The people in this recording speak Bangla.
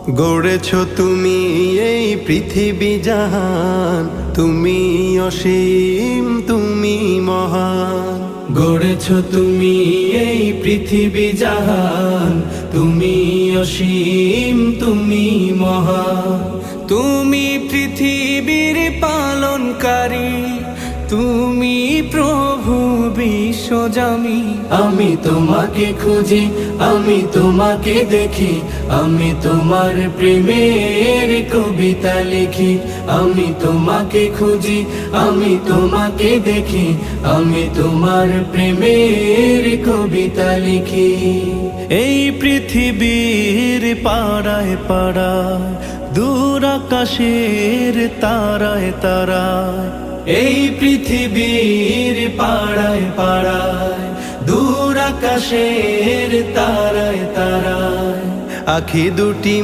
গড়েছ তুমি এই পৃথিবী জাহান, তুমি অসীম তুমি মহান। গড়েছ তুমি এই পৃথিবী জাহান, তুমি অসীম তুমি মহান। তুমি পৃথিবীর পালনকারী, তুমি প্রভু বিশ্বজামি। আমি তোমাকে খুঁজি, আমি তোমাকে দেখি, আমি তোমার প্রেমের কবিতা লিখি। আমি তোমাকে খুঁজি, আমি তোমাকে দেখি, আমি তোমার প্রেমের কবিতা লিখি। এই পৃথিবীর পাড়ায় পাড়ায়, দূর আকাশের তারায় তারায়, এই পৃথিবীর পাড়ায় পাড়ায়, দূর আকাশের তারায় তারায়, আখি দুটি